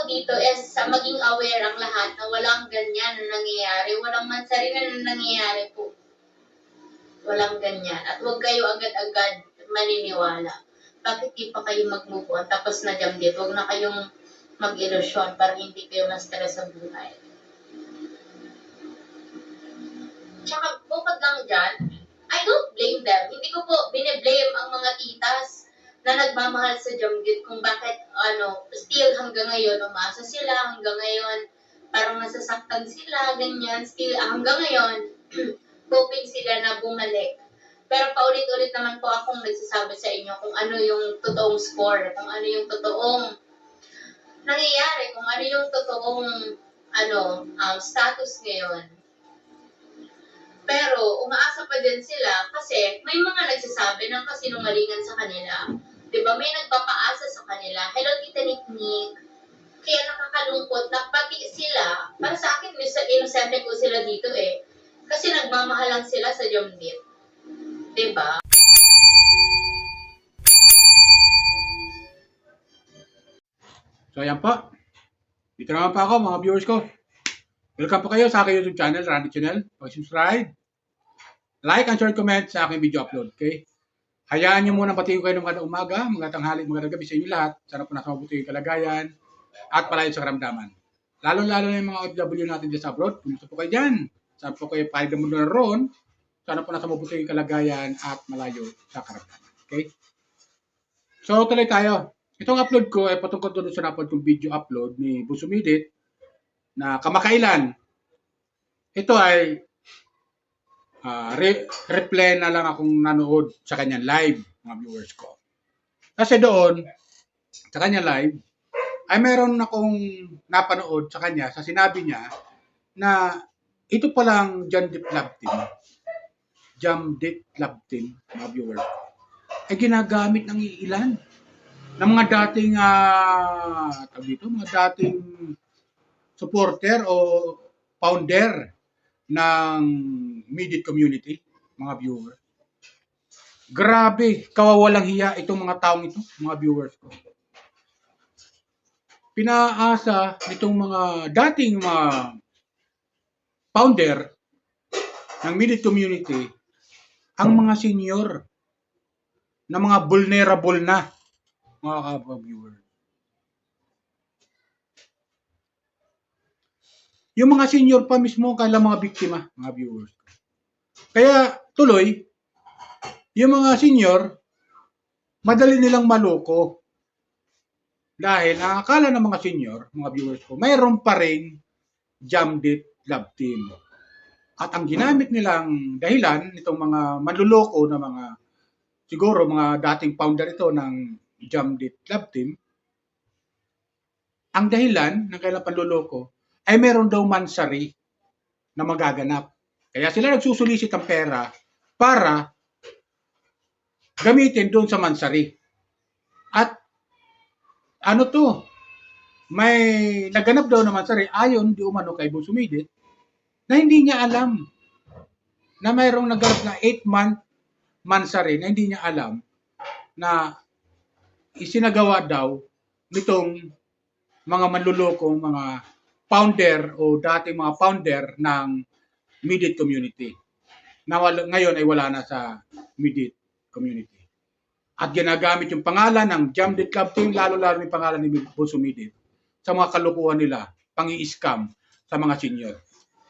dito is maging aware ang lahat na walang ganyan na nangyayari. Walang mansari na nangyayari po. Walang ganyan. At huwag kayo agad-agad maniniwala. Bakit di pa kayo mag-move on? Tapos na jam dito. Huwag na kayong mag-ilusyon para hindi kayo ma-stress sa buhay. Tsaka bukod lang dyan, I don't blame them. Hindi ko po bine-blame ang mga titas na nagmamahal sa Jamgit kung bakit still hanggang ngayon umasa sila, hanggang ngayon parang nasasaktan sila, ganyan, still hanggang ngayon hoping sila na bumalik. Pero paulit-ulit naman po akong nagsasabi sa inyo kung ano yung totoong score, kung ano yung totoong nangyayari, kung ano yung totoong status ngayon. Pero umaasa pa din sila kasi may mga nagsasabi ng kasinungalingan sa kanila. Diba? May nagpapaasa sa kanila. Hello, Tita Niknik. Kaya nakakalungkot na pati sila, para sa akin, inosente ko sila dito eh. Kasi nagmamahal lang sila sa Jomdit. Diba? So, ayan po. Dito naman pa ako, mga viewers ko. Welcome po kayo sa aking YouTube channel, Randy Channel. Pag-subscribe, like and share, comment sa aking video upload. Okay? Hayaan nyo muna pati kayo ng mga umaga, mga tanghali, mga gabi sa inyo lahat. Sana po nasa mabuti yung kalagayan at palayo sa karamdaman. Lalo-lalo na yung mga OFW natin dyan sa abroad. Kumusta po kayo dyan? Sana po kayo pahig na mundo na roon. Sana po nasa mabuti yung kalagayan at malayo sa karamdaman. Okay? So, tuloy tayo. Itong upload ko ay patungkol doon sa na-upload kong video upload ni Busumidit na kamakailan. Ito ay replay na lang akong nanood sa kanyang live, mga viewers ko. Kasi doon, sa kanyang live, ay meron akong napanood sa kanya, sa sinabi niya, na ito palang Jamdit Love Team, Jamdit Love Team, mga viewers ko, ay ginagamit ng ilan ng mga dating mga dating supporter o founder ng Midit community, mga viewers. Grabe, kawawalang hiya itong mga taong ito, mga viewers ko. Pinaasa nitong mga dating mga founder ng Midit community ang mga senior na mga vulnerable na, mga viewers. Yung mga senior pa mismo, kailang mga biktima, mga viewers. Kaya tuloy, yung mga senior, madali nilang maloko. Dahil ang akala ng mga senior, mga viewers ko, mayroon pa rin Jamdit Love Team. At ang ginamit nilang dahilan, nitong mga manluloko na mga, siguro mga dating founder ito ng Jamdit Love Team, ang dahilan ng kailang panluloko, ay meron daw mansari na magaganap. Kaya sila nagsusulisit ng pera para gamitin doon sa mansari. At may naganap daw na mansari ayon di umano kay Busumidit na hindi niya alam na mayroong naganap na 8-month mansari na hindi niya alam na isinagawa daw nitong mga manlulokong mga founder o dating mga founder ng Midit community na ngayon ay wala na sa Midit community. At ginagamit yung pangalan ng Jamdit Love Team, lalo-lalo yung pangalan ni Busumidit sa mga kalukuhan nila, pang-i-scam sa mga senior,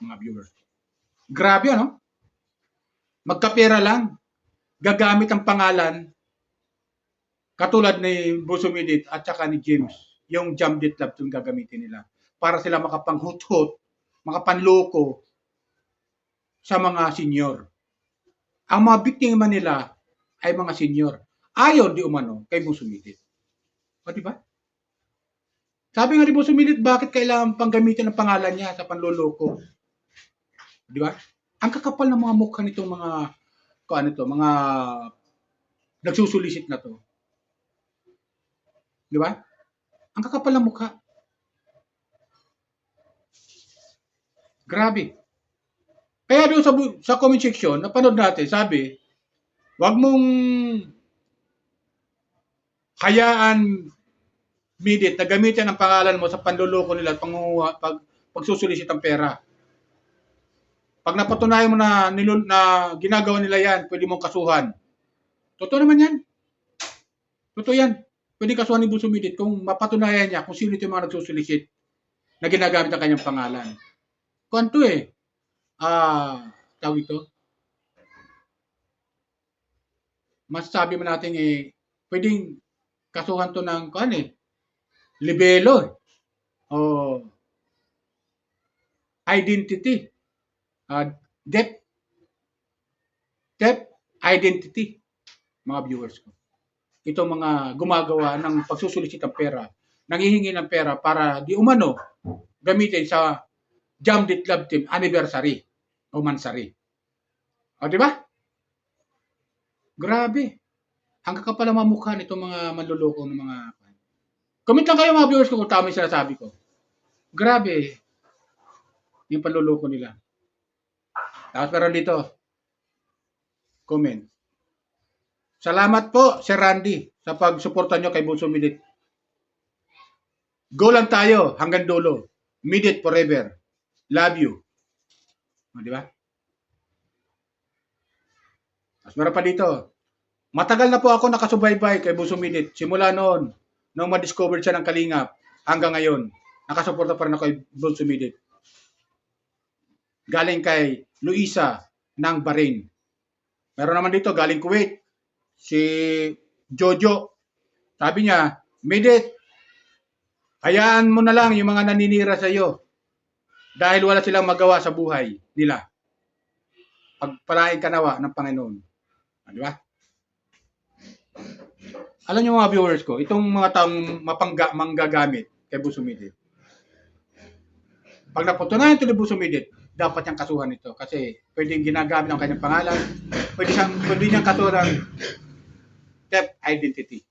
mga viewers. Grabe, ano? Magkapera lang, gagamit ang pangalan katulad ni Busumidit at saka ni James, yung Jamdit Love Team gagamitin nila para sila makapanghuthot, makapanloko sa mga senior. Ang mga biktima nila ay mga senior. Ayon di umano kay Busumidit. O diba? Sabi nga ni Busumidit, bakit kailangan panggamitin ang pangalan niya sa panloloko? Diba? Ang kakapal ng mga mukha nitong mga nagsusulisit na to. Diba? Ang kakapal ng mukha. Grabe. Kaya doon sa comment section, napanood natin, sabi, wag mong hayaan Bidit na gamitin ang pangalan mo sa panluloko nila at pangunguha, pagsusulisit ng pera. Pag napatunayan mo na ginagawa nila yan, pwede mong kasuhan. Totoo naman yan. Totoo yan. Pwede kasuhan ni Busumidit kung mapatunayan niya kung sino ito yung mga nagsusulisit na ginagamit ang kanyang pangalan. Kung ano tawag ito, masasabi mo natin pwedeng kasuhan to ng libelo o identity, debt identity, mga viewers ko. Itong mga gumagawa ng pagsusulisit ng pera, nanghihingi ng pera para di umano gamitin sa Jamdit Love Team anniversary o mansari. O, di ba? Grabe. Ang kakapal ang mukha nitong mga manluloko ng mga... Comment lang kayo mga viewers ko kung tama yung sinasabi ko. Grabe. Yung panluloko nila. Tapos meron dito. Comment. Salamat po, Sir Randy, sa pagsuporta nyo kay Bunso Midit. Go lang tayo hanggang dulo. Midit forever. Love you. O, di ba? Tapos meron pa dito. Matagal na po ako nakasubaybay kay Bunso Midit. Simula noon, nung ma-discover siya ng Kalingap, hanggang ngayon, nakasuporta pa rin ako kay Bunso Midit. Galing kay Luisa ng Bahrain. Meron naman dito, galing Kuwait, si Jojo. Sabi niya, Midit, hayaan mo na lang yung mga naninira sa iyo dahil wala silang magawa sa buhay nila. Pagpalain ka nawa ng Panginoon. Di ba? Alam niyo mga viewers ko, itong mga taong manggagamit kay Busumidit. Pag napatunayan ito ni Busumidit, dapat niyang kasuhan ito kasi pwedeng ginagamit ang kanyang pangalan, pwede niyang kasuhan theft identity.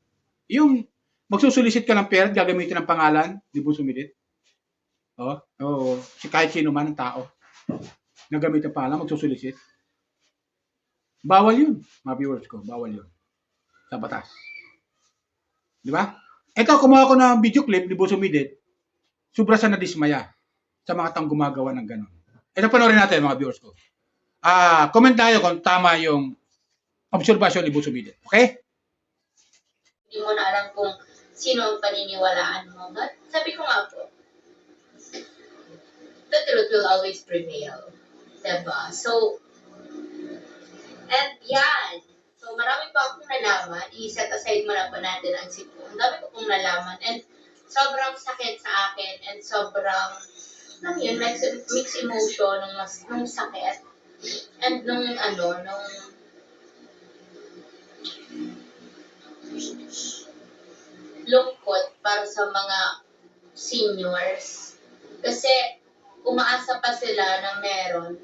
Yung magsusulisit ka ng pera, gagamitin ang pangalan ni Busumidit. Si kahit sino man ng tao na gamit ang pangalan, magsusulisit. Bawal yun, mga viewers ko. Bawal yun. Sa batas. Di ba? Ito, kumuha ko ng video clip ni Busumidit. Sobra sa nadismaya sa mga taong gumagawa ng gano'n. Ito, panoorin natin, mga viewers ko. Comment tayo kung tama yung observation ni Busumidit. Okay? Hindi mo na alam kung sino ang paniniwalaan mo. But sabi ko nga po, the truth will always prevail. Diba? So, and yan. So, marami pa akong nalaman. I-set aside mo na po natin ang sipo. Ang dami ko pong nalaman. And sobrang sakit sa akin. And sobrang, mixed emotion, nung sakit. And nung lungkot para sa mga seniors. Kasi umaasa pa sila na merong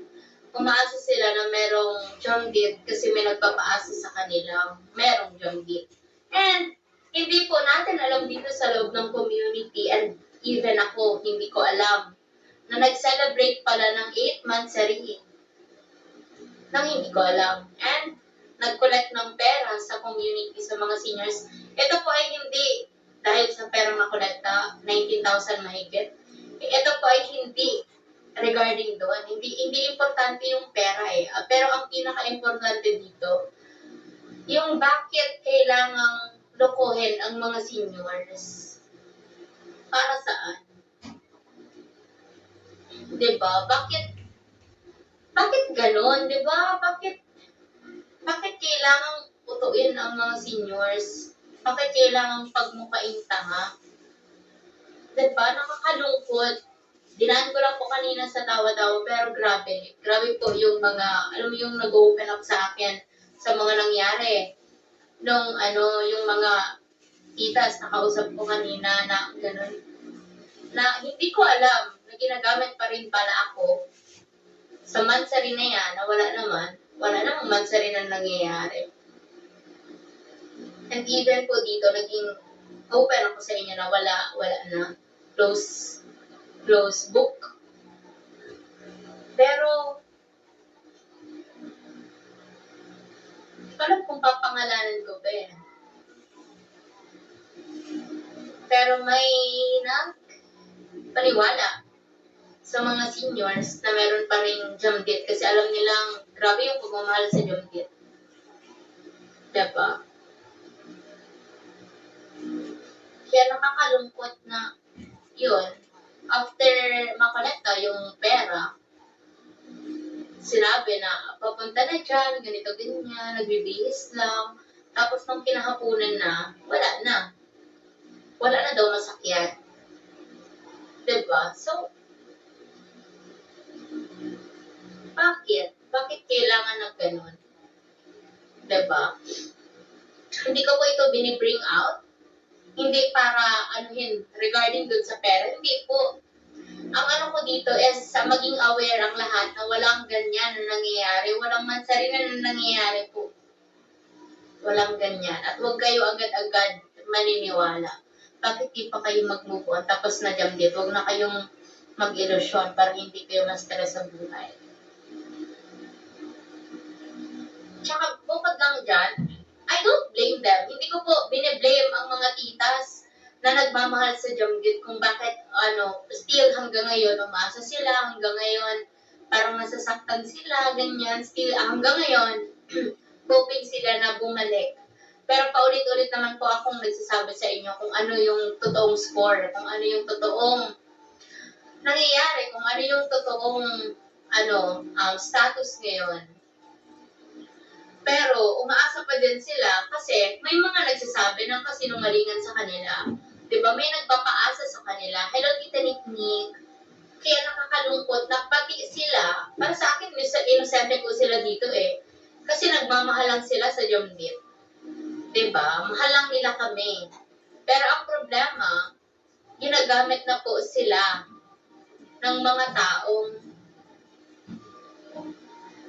Jamdit kasi may nagpapaasa sa kanila merong Jamdit. And hindi po natin alam dito sa loob ng community, and even ako, hindi ko alam na nag-celebrate pala ng 8 months nang hindi ko alam. And nag-collect ng pera sa community, sa mga seniors. Ito po ay hindi dahil sa perang nakolekta, 19,000 mahigit. Ito po ay hindi regarding doon. Hindi importante yung pera pero ang pinaka-importante dito, yung bakit kailangang lokohin ang mga seniors. Para saan? Diba? Bakit ganon? Diba? Bakit kailangang utuin ang mga seniors? Bakit kailangang pagmukaing tanga? Diba? Nakakalungkot. Dinaan ko lang po kanina sa tawa-tawa, pero grabe. Grabe po yung mga, alam mo yung nag-open up sa akin sa mga nangyari. Yung mga titas na kausap ko kanina na gano'n. Na hindi ko alam na ginagamit pa rin pala ako sa mansari na yan, na wala namang mansari na nangyayari. And even po dito, naging open ako sa inyo na wala na. Close book. Pero, hindi ko alam kung papangalanan ko ba Pero may paniwala sa mga seniors na meron pa rin Jamdit kasi alam nilang grabe yung pagmamahal sa Jamdit. Diba? Kaya nakakalungkot na yun, after makolekta yung pera, sinabi na papunta na dyan, ganito ganyan, nagbibihis lang. Tapos nung kinahapunan na, wala na. Wala na daw masakyan. Diba? So, bakit? Bakit kailangan ng ganun? Diba? Hindi ko po ito binibring out. Hindi para anuhin regarding dun sa pera. Hindi po. Ang ano ko dito is maging aware ang lahat na walang ganyan na nangyayari. Walang mansari na nangyayari po. Walang ganyan. At huwag kayo agad-agad maniniwala. Bakit di pa kayo mag-move on? Tapos na jam dito. Huwag na kayong mag-ilusyon para hindi kayo ma-stress sa buhay. Tsaka bukod lang dyan, I don't blame them. Hindi ko po bine-blame ang mga titas na nagmamahal sa Jamgit kung bakit still hanggang ngayon umasa sila, hanggang ngayon parang nasasaktan sila, ganyan, still hanggang ngayon hoping sila na bumalik. Pero paulit-ulit naman po akong nagsasabi sa inyo kung ano yung totoong score, kung ano yung totoong nangyayari, kung ano yung totoong status ngayon. Pero umaasa pa din sila kasi may mga nagsasabi ng kasinungalingan sa kanila. 'Di ba? May nagpapaasa sa kanila. Hello, Tita Niknik. Kaya nakakalungkot na pati sila, para sa akin, inosente ko sila dito eh. Kasi nagmamahal lang sila sa Jomdit. 'Di ba? Mahal lang nila kami. Pero ang problema, ginagamit na po sila ng mga taong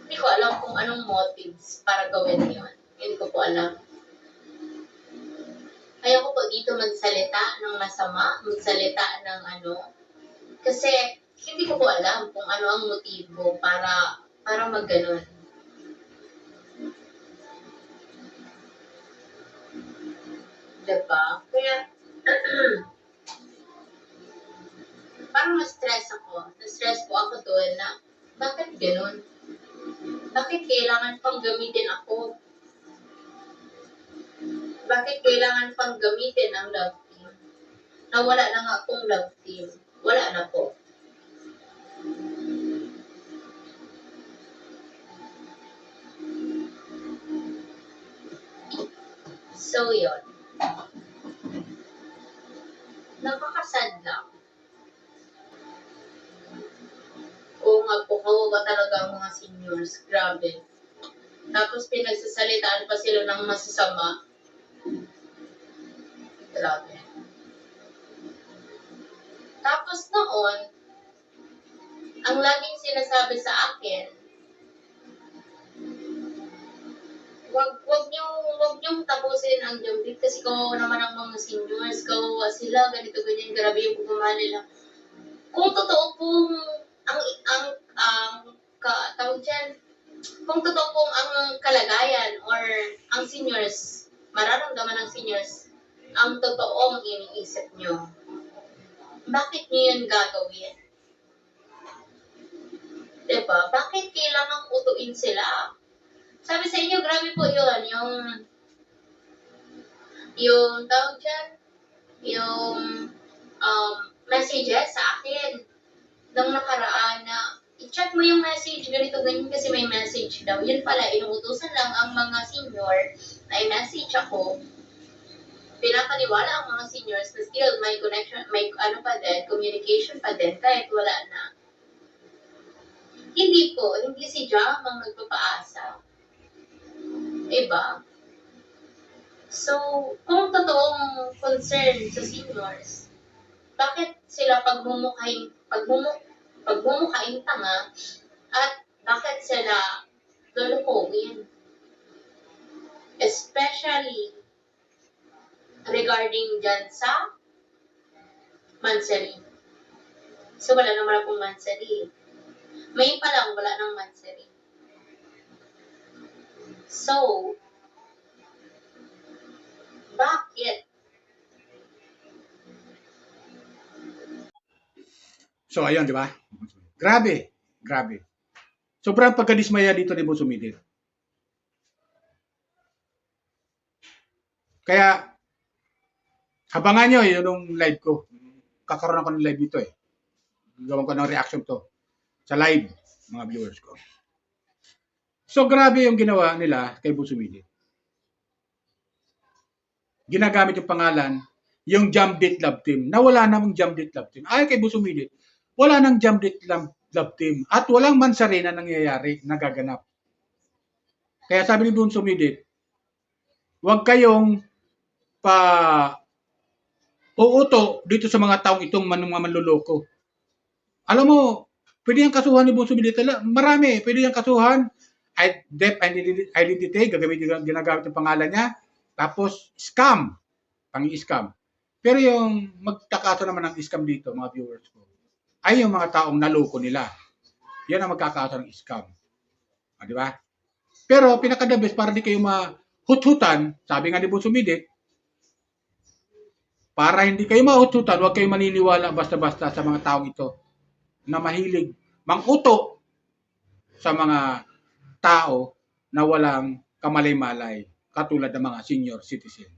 hindi ko alam kung anong motives para gawin yun. Hindi ko po alam. Ayoko po dito magsalita ng masama, magsalita ng kasi hindi ko po alam kung ano ang motibo para magganon. Diba? Kaya, parang na-stress ako. Na-stress po ako doon na, bakit ganon? Bakit kailangan pang gamitin ako? Bakit kailangan pang gamitin ang love team? Na wala na nga akong love team. Wala na po. So, yun. Nakakasad lang. Oo nga po, kawawa talaga ang mga seniors. Grabe. Tapos pinagsasalitaan pa sila ng masasama. Grabe. Tapos noon, ang laging sinasabi sa akin, wag niyong tapusin ang Jambit kasi kawawa naman ang mga seniors, kawawa sila, ganito, ganyan, grabe yung pagmamahal nila. Kung totoo pong tawag dyan, kung totoo pong ang kalagayan or ang seniors, mararamdaman ng seniors, ang totoong iniisip nyo, bakit nyo yun gagawin? Diba? Bakit kailangang utuin sila? Sabi sa inyo, grabe po yun, yung tawag dyan, yung messages sa akin nung nakaraan na i-check mo yung message, ganito, ganyan, kasi may message daw. Yun pala, inuutusan lang ang mga senior na i-message ako. Pinapaniwala ang mga seniors na still may connection, may pa din, communication pa din, kahit wala na. Hindi po, hindi si Jam ang nagpapaasa. Iba. So, kung totoong concern sa seniors, bakit sila pagmumukhaing tanga at bakit sila lulukuhin? Especially regarding dyan sa monthly. So, wala naman akong monthly. May pa lang, wala nang monthly. So, bakit So, ayun, di ba? Grabe. Grabe. Sobrang pagkadismaya dito ni Boss Umidit. Kaya, abangan nyo yung live ko. Kakaroon ako ng live dito eh. Gawin ko ng reaction to sa live, mga viewers ko. So, grabe yung ginawa nila kay Boss Umidit. Ginagamit yung pangalan, yung Jam Date Love Team, na wala namang Jam Date Love Team. Ay, kay Boss Umidit, wala nang Jam Date Love Team. At walang mansari na nangyayari, nagaganap. Kaya sabi ni Boss Umidit, huwag kayong uuto dito sa mga taong itong mga manloloko. Alam mo, pwede yung kasuhan ni Boss Umidit. Marami, pwede yung kasuhan. Death identity, ginagamit yung pangalan niya. Tapos, scam. Pang-scam. Pero yung magkakaso naman ng scam dito, mga viewers ko, ay yung mga taong naloko nila. Yan ang magkakaso ng scam. Di ba? Pero, pinaka-the best, para di kayo mahut-hutan, sabi nga ni Boss Umidit, para hindi kayo mahut-hutan, huwag kayo maniniwala basta-basta sa mga taong ito na mahilig mang-uto sa mga tao na walang kamalay-malay, katulad ng mga senior citizen.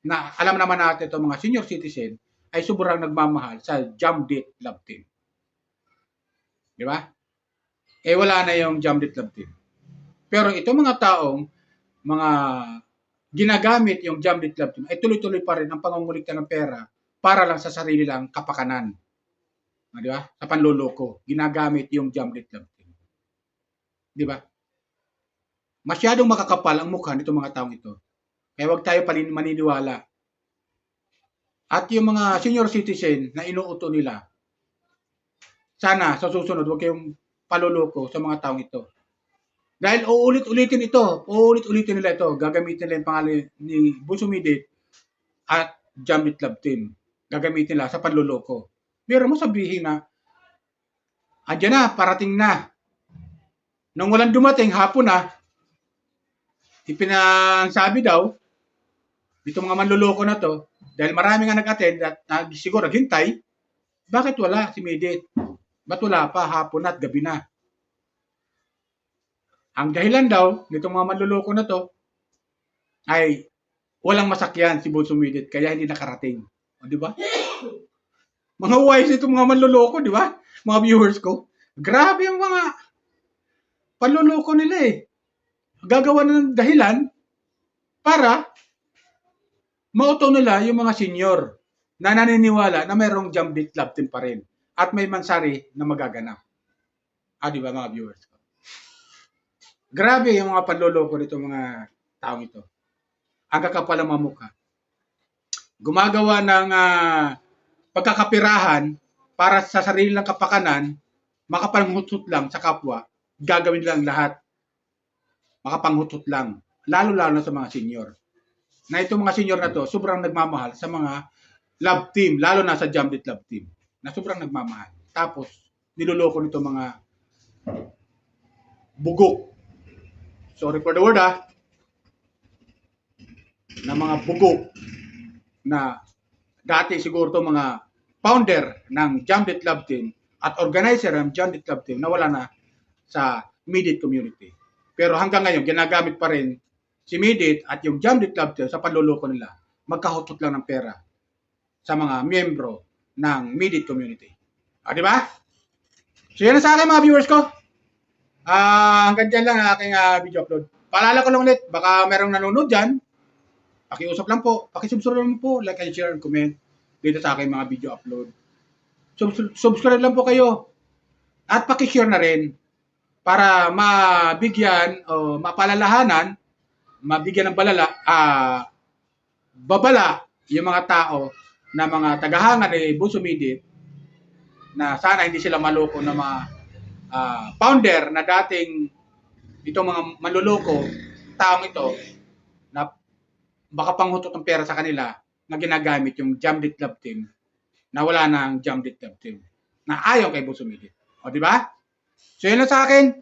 Na alam naman natin itong mga senior citizen ay sobrang nagmamahal sa Jam Date Love Team. Di ba? Eh wala na yung Jam Date Love Team. Pero itong mga taong mga ginagamit yung Jam Date Love Team ay tuloy-tuloy pa rin ang pangungulikta ng pera para lang sa sarili lang kapakanan. Di ba? Sa panloloko, ginagamit yung Jam Date Love Team. Di ba? Masyadong makakapal ang mukha nitong mga taong ito. Kaya huwag tayo maniniwala. At yung mga senior citizen na inuuto nila, sana sa susunod huwag kayong paluloko sa mga taong ito. Dahil uulit-ulitin nila ito. Gagamitin nila yung pangalan ni Boss Umidit at Jam Date Love Team. Gagamitin nila sa panloloko. Pero mo sabihin na, andyan na, parating na. Nung walang dumating, hapon na, ipinangsabi daw, dito mga manloloko na to, dahil marami nga nag-attend at siguro naghintay, bakit wala si Umidit? Ba't wala pa hapon at gabi na? Ang dahilan daw nitong mga manloloko na to ay walang masakyan si Boss Umidit kaya hindi nakarating. O, di ba? Mga wise itong mga manloloko, di ba? Mga viewers ko. Grabe ang mga panloloko nila eh. Gagawa na ng dahilan para mauto nila yung mga senior na naniniwala na mayroong Jam Date Love Team pa rin at may mansari na magaganap. Di ba mga viewers ko? Grabe yung mga panloloko nito mga taong ito. Ang kakapal ang mga mukha. Gumagawa ng pagkakapirahan para sa sarili lang kapakanan, makapanghutot lang sa kapwa, gagawin lang lahat. Makapanghutot lang. Lalo-lalo na sa mga senior. Na itong mga senior na to, sobrang nagmamahal sa mga love team, lalo na sa Jam Date Love Team. Na sobrang nagmamahal. Tapos, niloloko nito mga bugok. Sorry for the word na mga bugok na dati siguro to mga founder ng Jam Date Love Team at organizer ng Jam Date Love Team na wala na sa immediate community. Pero hanggang ngayon, ginagamit pa rin si Umidit at yung Jam Date Love Team sa panloloko nila. Magkahutot lang ng pera sa mga miyembro ng immediate community. Di ba? So yan sa akin mga viewers ko. Hanggang dyan lang ang aking video upload. Paalala ko lang ulit, baka merong nanonood dyan. Pakiusap lang po, pakisubscribe lang po, like and share and comment dito sa aking mga video upload. Subscribe lang po kayo. At pakishare na rin para mabigyan o mapalalahanan, mabigyan ng babala yung mga tao na mga tagahanga ni Boss Umidit na sana hindi sila maloko na mga founder na dating itong mga manloloko, taong ito, na baka panghutot ng pera sa kanila na ginagamit yung Jam Date Love Team na wala na ang Jam Date Love Team na ayaw kay Boss Umidit. O, di ba? So, yun lang sa akin.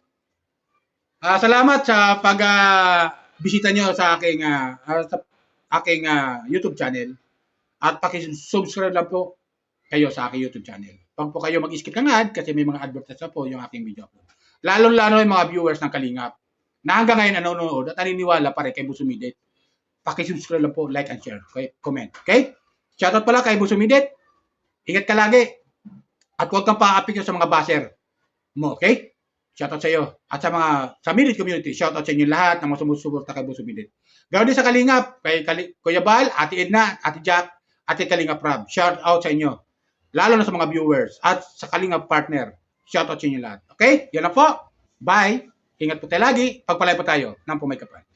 Salamat sa pag-bisita nyo sa aking YouTube channel at paki-subscribe lang po kayo sa aking YouTube channel. Pag po kayo mag-skip ng ad, kasi may mga advertise na po yung aking video upload. Lalo-lalo yung mga viewers ng Kalingap na hanggang ngayon nanonood at naniniwala pa rin kay Busumidit. Paki-subscribe lang po, like and share, okay? Comment. Okay? Shoutout pala kay Busumidit. Ingat ka lagi. At huwag kang pa-apik sa mga baser mo, okay? Shoutout sa iyo. At sa Midit community, shoutout sa inyo lahat na sumusuporta kay Busumidit. Gawin din sa Kalingap, kay Kuya Bal, Ate Edna, Ate Jack, Ate Kalingap Rab. Shoutout sa inyo. Lalo na sa mga viewers at sa Kalingap partner. Shoutout sa inyo lahat. Okay? Yan lang po. Bye. Ingat po tayo lagi. Pagpalay po tayo ng Pumay Kapal.